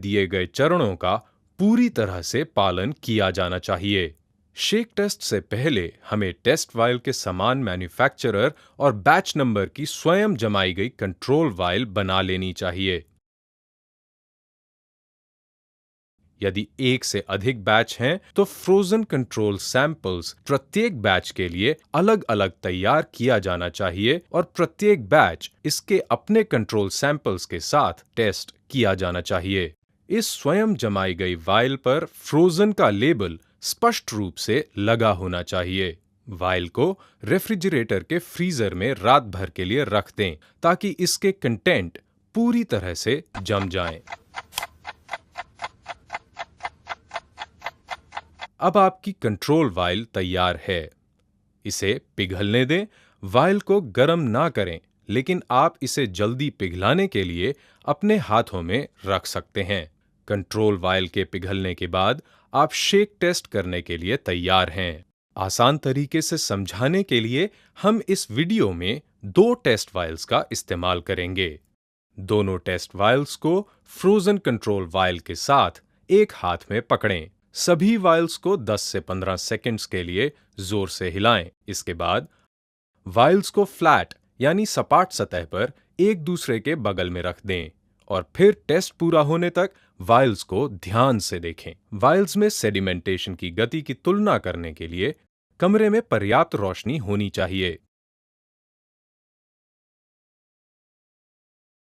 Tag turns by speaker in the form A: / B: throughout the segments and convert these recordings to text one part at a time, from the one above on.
A: दिए गए चरणों का पूरी तरह से पालन किया जाना चाहिए। शेक टेस्ट से पहले हमें टेस्ट वायल के समान मैन्युफैक्चरर और बैच नंबर की स्वयं जमाई गई कंट्रोल वायल बना लेनी चाहिए। यदि एक से अधिक बैच हैं, तो फ्रोजन कंट्रोल सैंपल्स प्रत्येक बैच के लिए अलग अलग तैयार किया जाना चाहिए और प्रत्येक बैच इसके अपने कंट्रोल सैंपल्स के साथ टेस्ट किया जाना चाहिए। इस स्वयं जमाई गई वायल पर फ्रोजन का लेबल स्पष्ट रूप से लगा होना चाहिए। वायल को रेफ्रिजरेटर के फ्रीजर में रात भर के लिए रख दें ताकि इसके कंटेंट पूरी तरह से जम जाएं। अब आपकी कंट्रोल वायल तैयार है। इसे पिघलने दें। वायल को गर्म ना करें, लेकिन आप इसे जल्दी पिघलाने के लिए अपने हाथों में रख सकते हैं। कंट्रोल वायल के पिघलने के बाद आप शेक टेस्ट करने के लिए तैयार हैं। आसान तरीके से समझाने के लिए हम इस वीडियो में 2 टेस्ट वायल्स का इस्तेमाल करेंगे। दोनों टेस्ट वायल्स को फ्रोजन कंट्रोल वायल के साथ एक हाथ में पकड़ें। सभी वायल्स को 10 से 15 सेकंड्स के लिए जोर से हिलाएं। इसके बाद वायल्स को फ्लैट यानी सपाट सतह पर एक दूसरे के बगल में रख दें और फिर टेस्ट पूरा होने तक वायल्स को ध्यान से देखें। वायल्स में सेडिमेंटेशन की गति की तुलना करने के लिए कमरे में पर्याप्त रोशनी होनी चाहिए।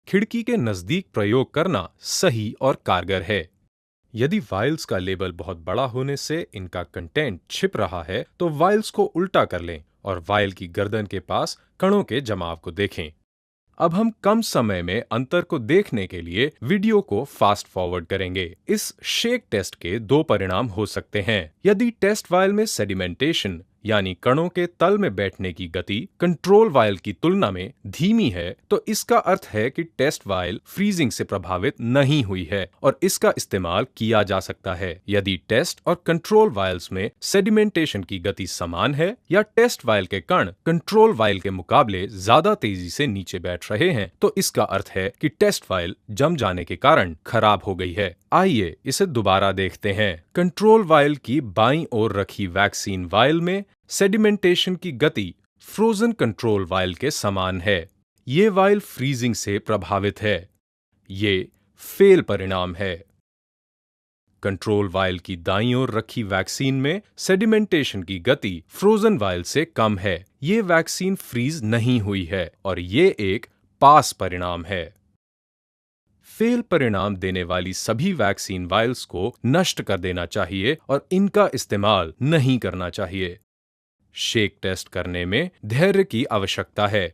A: खिड़की के नजदीक प्रयोग करना सही और कारगर है। यदि वायल्स का लेबल बहुत बड़ा होने से इनका कंटेंट छिप रहा है, तो वायल्स को उल्टा कर लें और वायल की गर्दन के पास कणों के जमाव को देखें। अब हम कम समय में अंतर को देखने के लिए वीडियो को फास्ट फॉरवर्ड करेंगे। इस शेक टेस्ट के 2 परिणाम हो सकते हैं। यदि टेस्ट वायल में सेडिमेंटेशन यानी कणों के तल में बैठने की गति कंट्रोल वायल की तुलना में धीमी है, तो इसका अर्थ है कि टेस्ट वायल फ्रीजिंग से प्रभावित नहीं हुई है और इसका इस्तेमाल किया जा सकता है। यदि टेस्ट और कंट्रोल वायल्स में सेडिमेंटेशन की गति समान है या टेस्ट वायल के कण कंट्रोल वायल के मुकाबले ज्यादा तेजी से नीचे बैठ रहे हैं, तो इसका अर्थ है कि टेस्ट वायल जम जाने के कारण खराब हो गई है। आइए इसे दोबारा देखते हैं। कंट्रोल वायल की बाईं ओर रखी वैक्सीन वायल में सेडिमेंटेशन की गति फ्रोजन कंट्रोल वायल के समान है। ये वायल फ्रीजिंग से प्रभावित है। ये फेल परिणाम है। कंट्रोल वायल की दाईं ओर रखी वैक्सीन में सेडिमेंटेशन की गति फ्रोजन वायल से कम है। ये वैक्सीन फ्रीज नहीं हुई है और ये एक पास परिणाम है। फेल परिणाम देने वाली सभी वैक्सीन वायल्स को नष्ट कर देना चाहिए और इनका इस्तेमाल नहीं करना चाहिए। शेक टेस्ट करने में धैर्य की आवश्यकता है।